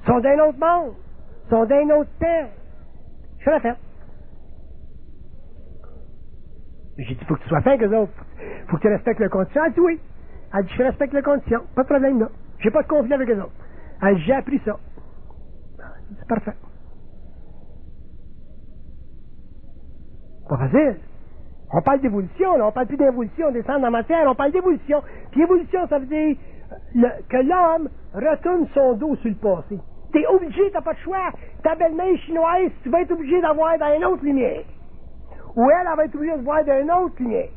[SPEAKER 1] Ils sont d'un autre monde. Ils sont d'un autre temps. Je fais la fête. J'ai dit, faut que tu sois fin avec eux autres. Faut que tu respectes leurs conditions. Elle dit oui. Elle dit, je respecte leurs conditions. Pas de problème, là. J'ai pas de conflit avec eux autres. Elle dit, j'ai appris ça. C'est parfait. Pas facile. On parle d'évolution, là. On parle plus d'évolution, on descend dans la matière, on parle d'évolution. Puis évolution, ça veut dire que l'homme retourne son dos sur le passé. T'es obligé, t'as pas de choix. Ta belle-mère chinoise, tu vas être obligé d'avoir dans une autre lumière. Ou elle va être obligée de voir d'une autre lumière.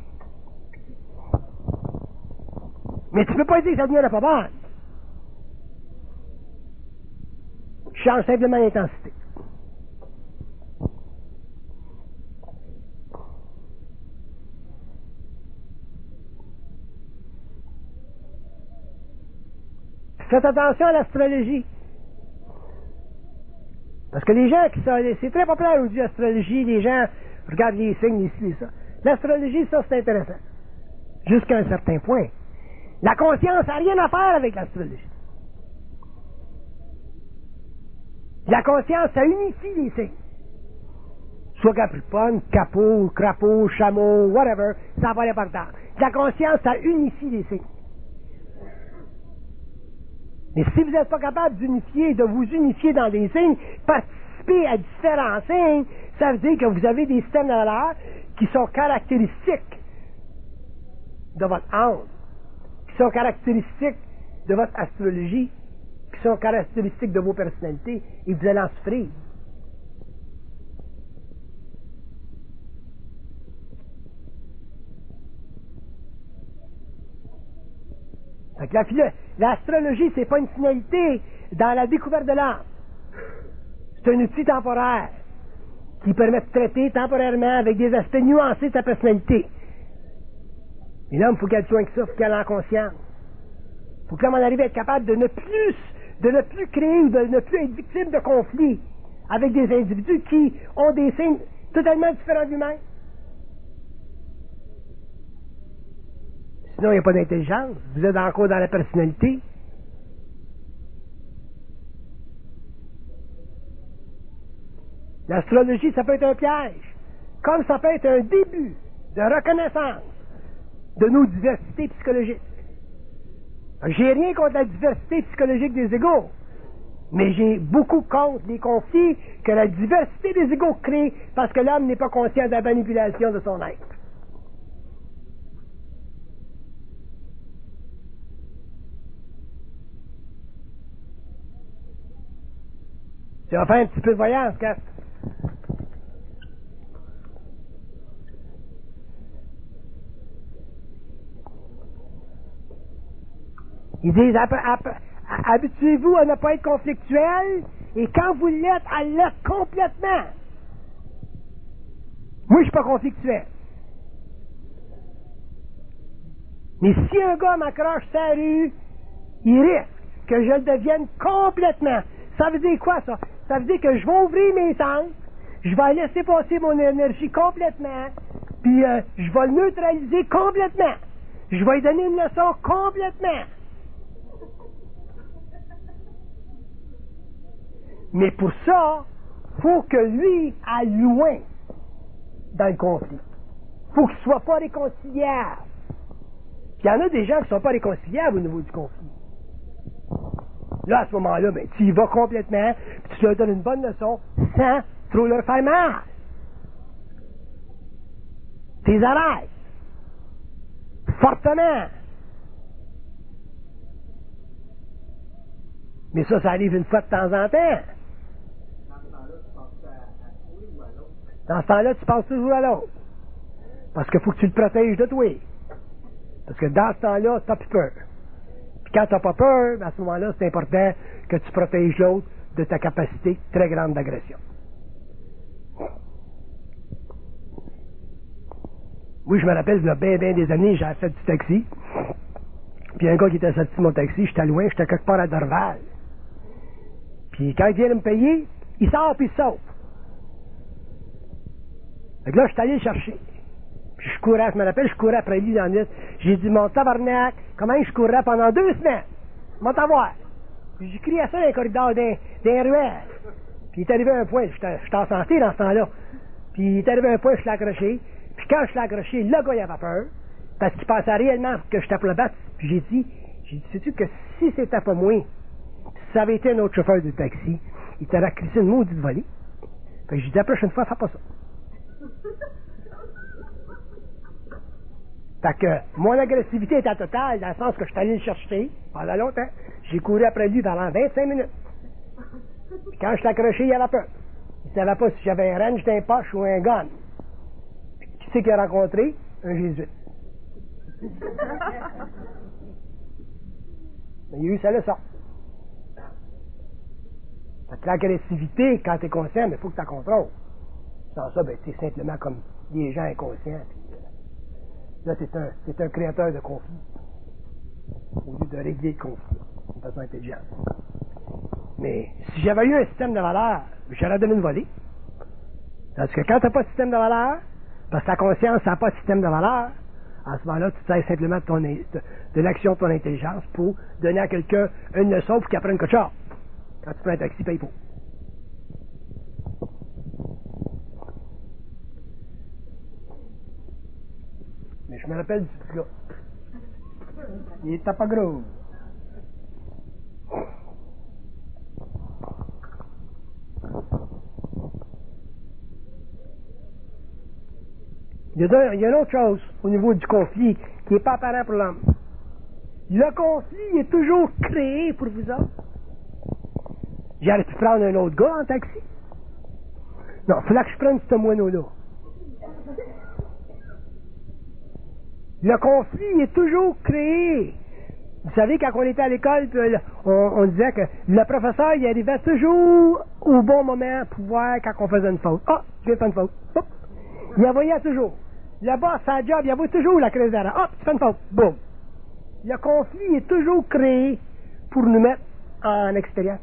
[SPEAKER 1] Mais tu peux pas dire que ça devient pas bonne. Je change simplement l'intensité. Faites attention à l'astrologie. Parce que les gens qui sont... C'est très populaire aujourd'hui, l'astrologie. Les gens regardent les signes, les ci, les ça. L'astrologie, ça, c'est intéressant. Jusqu'à un certain point. La conscience n'a rien à faire avec l'astrologie. La conscience, ça unifie les signes. Soit Capricorne, capot, crapaud, chameau, whatever, ça n'a pas d'importance. La conscience, ça unifie les signes. Mais si vous n'êtes pas capable de vous unifier dans des signes, participer à différents signes, ça veut dire que vous avez des systèmes de valeurs qui sont caractéristiques de votre âme, qui sont caractéristiques de votre astrologie, qui sont caractéristiques de vos personnalités, et vous allez en souffrir. L'astrologie, c'est pas une finalité dans la découverte de l'âme. C'est un outil temporaire qui permet de traiter temporairement avec des aspects nuancés de ta personnalité. Et l'homme, il faut qu'elle soit que ça, il faut qu'elle ait en conscience. Il faut que l'homme en arrive à être capable de ne plus créer ou de ne plus être victime de conflits avec des individus qui ont des signes totalement différents de lui-même. Sinon, il n'y a pas d'intelligence. Vous êtes encore dans la personnalité. L'astrologie, ça peut être un piège, comme ça peut être un début de reconnaissance de nos diversités psychologiques. J'ai rien contre la diversité psychologique des égaux, mais j'ai beaucoup contre les conflits que la diversité des égaux crée parce que l'homme n'est pas conscient de la manipulation de son être. Tu vas faire un petit peu de voyance, Kat. Ils disent, habituez-vous à ne pas être conflictuel, et quand vous l'êtes, à l'être complètement. Moi, je suis pas conflictuel. Mais si un gars m'accroche sa rue, il risque que je le devienne complètement. Ça veut dire quoi, ça? Ça veut dire que je vais ouvrir mes sens, je vais laisser passer mon énergie complètement, puis je vais le neutraliser complètement. Je vais lui donner une leçon complètement. Mais pour ça, faut que lui aille loin dans le conflit. Faut qu'il ne soit pas réconciliable. Il y en a des gens qui ne sont pas réconciliables au niveau du conflit. Là, à ce moment-là, ben, tu y vas complètement, puis tu leur donnes une bonne leçon sans trop leur faire mal. Tu les arrêtes. Fortement. Mais ça arrive une fois de temps en temps. Dans ce temps-là, tu passes toujours à l'autre. Parce qu'il faut que tu le protèges de toi. Parce que dans ce temps-là, tu n'as plus peur. Puis quand tu n'as pas peur, à ce moment-là, c'est important que tu protèges l'autre de ta capacité très grande d'agression. Oui, je me rappelle, il y a bien des années, j'ai fait du taxi. Puis un gars qui était sorti de mon taxi, j'étais loin, j'étais quelque part à Dorval. Puis quand il vient de me payer, il sort puis il saute. Fait que là, je suis allé le chercher. Puis je courais, je me rappelle, je courais après lui dans le. J'ai dit, mon tabarnak, comment je courais pendant 2 semaines? M'en t'avoir. Puis j'ai crié ça dans les corridors, des ruelles. Puis il est arrivé à un point, j'étais en santé dans ce temps-là. Puis il est arrivé à un point, je l'ai accroché. Puis quand je l'ai accroché, le gars, il avait peur. Parce qu'il pensait réellement que je tape le battre. Puis j'ai dit, sais-tu que si c'était pas moi, si ça avait été un autre chauffeur de taxi, il t'aurait crissé une maudite volée. Fait que j'ai dit, la prochaine fois, fais pas ça. Fait que mon agressivité était totale, dans le sens que je suis allé le chercher pendant longtemps. J'ai couru après lui pendant 25 minutes. Puis quand je l'ai accroché, il avait peur. Il ne savait pas si j'avais un range d'un poche ou un gun. Puis qui c'est qu'il a rencontré? Un jésuite. Mais il a eu sa leçon. Fait que l'agressivité, quand tu es conscient, il faut que tu la contrôles. Sans ça, ben, tu es simplement comme des gens inconscients. Puis, là, c'est un créateur de conflit. Au lieu de régler le conflit d'une façon intelligente. Mais si j'avais eu un système de valeurs, j'aurais donné une volée. Parce que quand tu n'as pas de système de valeurs, parce que ta conscience n'a pas de système de valeurs, à ce moment-là, tu te sers simplement de l'action de ton intelligence pour donner à quelqu'un une leçon pour qu'il apprenne quelque chose. Quand tu prends un taxi, paye pour. Mais je me rappelle du petit gars. Il était pas gros. Il y a une autre chose au niveau du conflit qui n'est pas apparent pour l'homme. Le conflit est toujours créé pour vous autres. J'aurais pu prendre un autre gars en taxi. Non, il fallait que je prenne ce moineau-là. Le conflit est toujours créé. Vous savez, quand on était à l'école, on disait que le professeur, il arrivait toujours au bon moment pour voir quand on faisait une faute. Ah, je viens de faire une faute. Hop. Il envoyait toujours. Le boss, sa job, il envoie toujours la crise d'erreur. Hop, tu fais une faute. Boum. Le conflit est toujours créé pour nous mettre en expérience.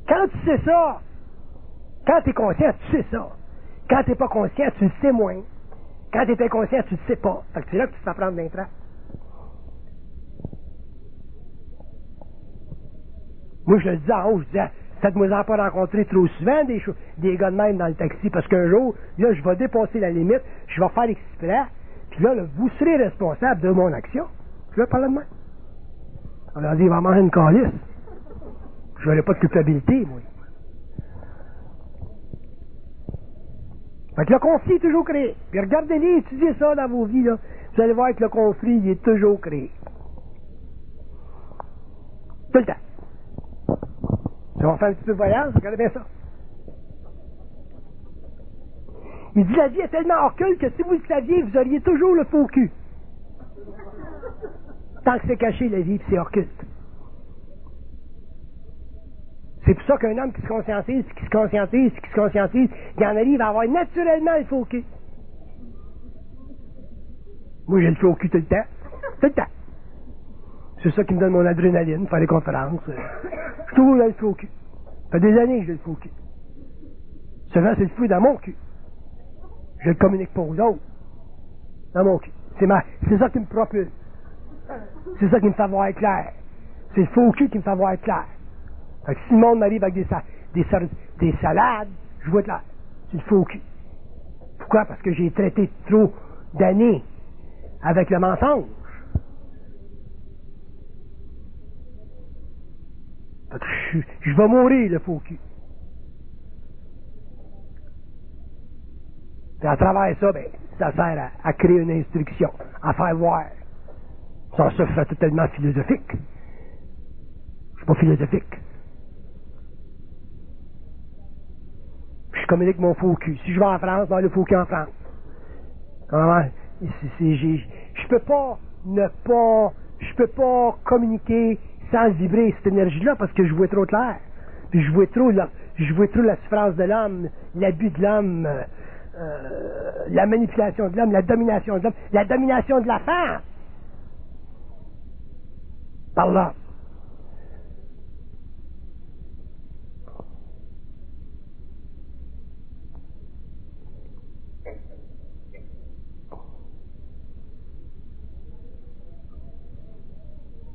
[SPEAKER 1] Quand tu sais ça, quand tu es conscient, tu sais ça. Quand tu n'es pas conscient, tu le sais moins. Quand tu es inconscient, tu ne le sais pas. Fait que c'est là que tu te fais prendre d'un trac. Moi, je le disais en haut, je disais, faites-moi-en pas rencontrer trop souvent des gars de même dans le taxi, parce qu'un jour, là, je vais dépasser la limite, je vais faire exprès, puis là, vous serez responsable de mon action. Je vais parler de moi. On leur dit, il va manger une calice. Je n'aurai pas de culpabilité, moi. Fait que le conflit est toujours créé. Puis regardez-les, étudiez ça dans vos vies, là. Vous allez voir que le conflit, il est toujours créé. Tout le temps. Si on fait un petit peu de voyage, regardez bien ça. Il dit, la vie est tellement occulte que si vous le saviez, vous auriez toujours le faux cul. Tant que c'est caché, la vie, puis c'est occulte. C'est pour ça qu'un homme qui se conscientise, il en arrive à avoir naturellement le faux cul. Moi, j'ai le faux cul tout le temps. Tout le temps. C'est ça qui me donne mon adrénaline, faire des conférences. Je suis toujours dans le faux cul. Ça fait des années que j'ai le faux cul. Souvent, c'est le fou dans mon cul. Je le communique pas aux autres. Dans mon cul. C'est ça qui me propulse. C'est ça qui me fait voir clair. C'est le faux cul qui me fait voir clair. Fait que si le monde m'arrive avec des salades, je vois clair. C'est le faux cul. Pourquoi? Parce que j'ai traité trop d'années avec le mensonge. Fait que je vais mourir, le faux cul. Et à travers ça, ben, ça sert à créer une instruction, à faire voir. Sans ça, c'est totalement philosophique. Je suis pas philosophique. Je communique mon faux cul. Si je vais en France, ben, le faux cul en France. Je peux pas communiquer sans vibrer cette énergie-là parce que je vois trop clair. Puis je vois trop la souffrance de l'homme, l'abus de l'homme, la manipulation de l'homme, la domination de l'homme, la domination de la femme. Par là.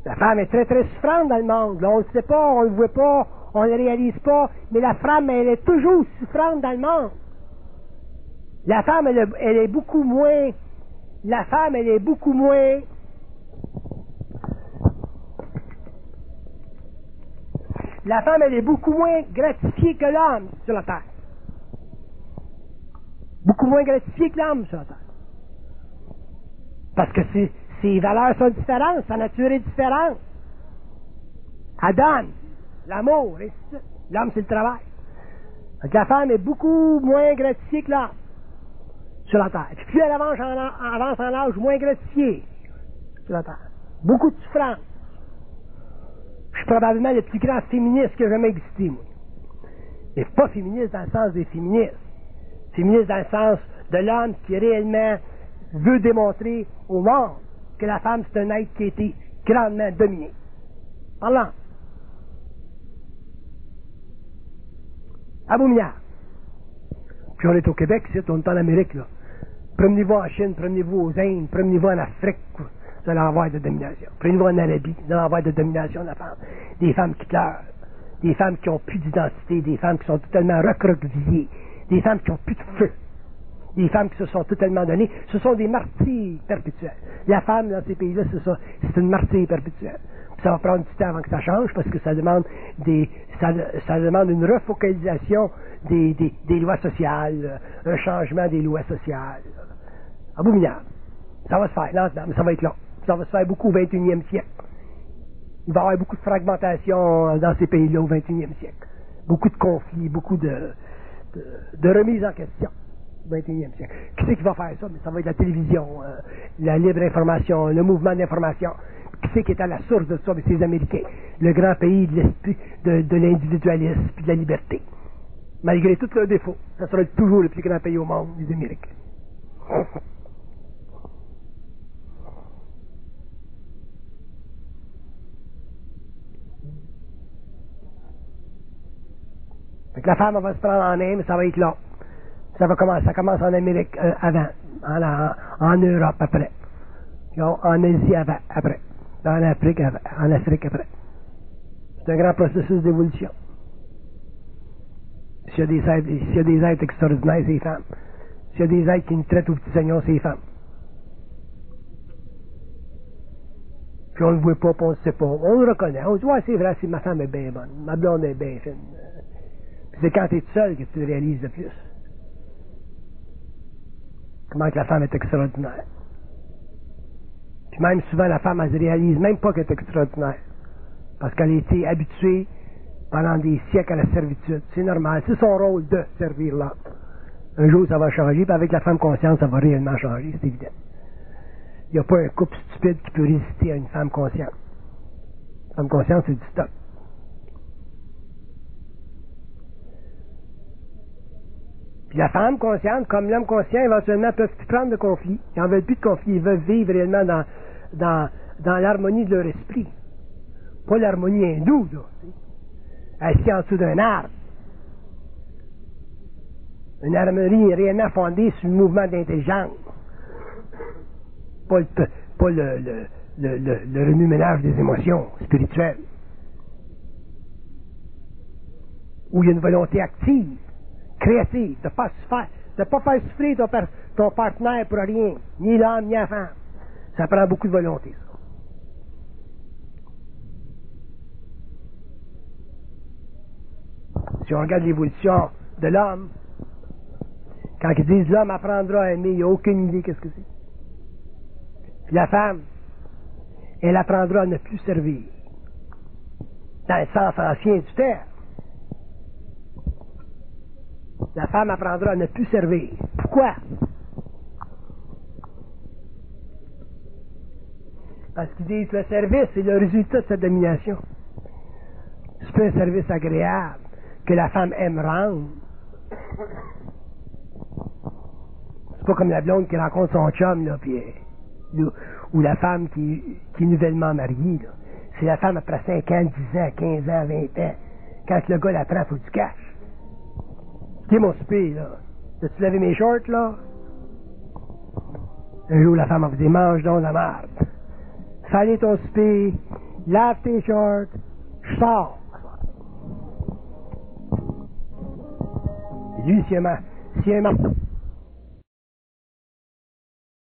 [SPEAKER 1] La femme est très très souffrante dans le monde. Là, on ne le sait pas, on ne le voit pas, on ne le réalise pas, mais la femme, elle est toujours souffrante dans le monde. La femme, elle est beaucoup moins... La femme, elle est beaucoup moins... La femme, elle est beaucoup moins gratifiée que l'homme sur la terre. Beaucoup moins gratifiée que l'homme sur la terre. Parce que ses valeurs sont différentes, sa nature est différente. Elle donne l'amour, et c'est ça. L'homme, c'est le travail. Donc la femme est beaucoup moins gratifiée que l'homme sur la terre. Puis plus elle avance en âge, moins gratifiée sur la terre. Beaucoup de souffrance. Je suis probablement le plus grand féministe qui a jamais existé, moi. Mais pas féministe dans le sens des féministes. Féministe dans le sens de l'homme qui réellement veut démontrer au monde que la femme, c'est un être qui a été grandement dominé. Parlant. À Beaumiard. Puis on est au Québec, ici, on est en Amérique, là. Promenez-vous en Chine, promenez-vous aux Indes, promenez-vous en Afrique, vous allez avoir de domination. Promenez-vous en Arabie, vous allez avoir de domination de la femme. Des femmes qui pleurent, des femmes qui n'ont plus d'identité, des femmes qui sont totalement recroquevillées, des femmes qui n'ont plus de feu, des femmes qui se sont totalement données. Ce sont des martyrs perpétuels. La femme, dans ces pays-là, c'est une martyre perpétuelle. Ça va prendre du temps avant que ça change parce que ça demande ça demande une refocalisation des lois sociales, un changement des lois sociales. Abominable. Ça va se faire lentement, mais ça va être long. Ça va se faire beaucoup au 21e siècle. Il va y avoir beaucoup de fragmentation dans ces pays-là au 21e siècle. Beaucoup de conflits, beaucoup de remise en question au 21e siècle. Qui c'est qui va faire ça? Mais ça va être la télévision, la libre information, le mouvement d'information. Qui c'est qui est à la source de ça? Mais c'est les Américains. Le grand pays de l'esprit, de l'individualisme et de la liberté. Malgré tous leurs défauts, ça sera toujours le plus grand pays au monde, les Américains. Fait que la femme, elle va se prendre en main, mais ça va être long. Ça commence en Amérique avant, en Europe après, en Asie après, en Afrique après. C'est un grand processus d'évolution. S'il y a des êtres extraordinaires, c'est les femmes. S'il y a des êtres qui nous traitent aux petits oignons, c'est les femmes. Puis on ne le voit pas, puis on ne le sait pas. On le reconnaît. On dit, ouais, c'est vrai, ma femme est bien bonne. Ma blonde est bien fine. Puis c'est quand tu es seul que tu le réalises le plus. Comment que la femme est extraordinaire. Puis même souvent, la femme, elle se réalise même pas qu'elle est extraordinaire. Parce qu'elle a été habituée pendant des siècles à la servitude. C'est normal. C'est son rôle de servir l'homme. Un jour, ça va changer, puis avec la femme consciente, ça va réellement changer, c'est évident. Il n'y a pas un couple stupide qui peut résister à une femme consciente. Une femme consciente, c'est du stock. Puis la femme consciente, comme l'homme conscient, éventuellement, peuvent plus prendre de conflit. Ils n'en veulent plus de conflit. Ils veulent vivre réellement dans l'harmonie de leur esprit. Pas l'harmonie hindoue, là. Assis en dessous d'un arbre. Une harmonie réellement fondée sur le mouvement d'intelligence. Pas le remue-ménage des émotions spirituelles. Où il y a une volonté active, créative, de ne pas faire souffrir ton partenaire pour rien, ni l'homme, ni la femme. Ça prend beaucoup de volonté, ça. Si on regarde l'évolution de l'homme, quand ils disent l'homme apprendra à aimer, il n'y a aucune idée qu'est-ce que c'est. Puis la femme, elle apprendra à ne plus servir. Dans le sens ancien du terme. La femme apprendra à ne plus servir. Pourquoi? Parce qu'ils disent que le service est le résultat de cette domination. C'est pas un service agréable que la femme aime rendre. C'est pas comme la blonde qui rencontre son chum, là, puis, ou la femme qui est nouvellement mariée. Là. C'est la femme après 5 ans, 10 ans, 15 ans, 20 ans. Quand le gars la prend, il faut que tu caches. Qui est mon souper, là? As-tu lavé mes shorts, là? Un jour, la femme va vous dire, mange donc la merde. Salez ton souper, lave tes shorts, je sors. Lui, s'il y a un marteau.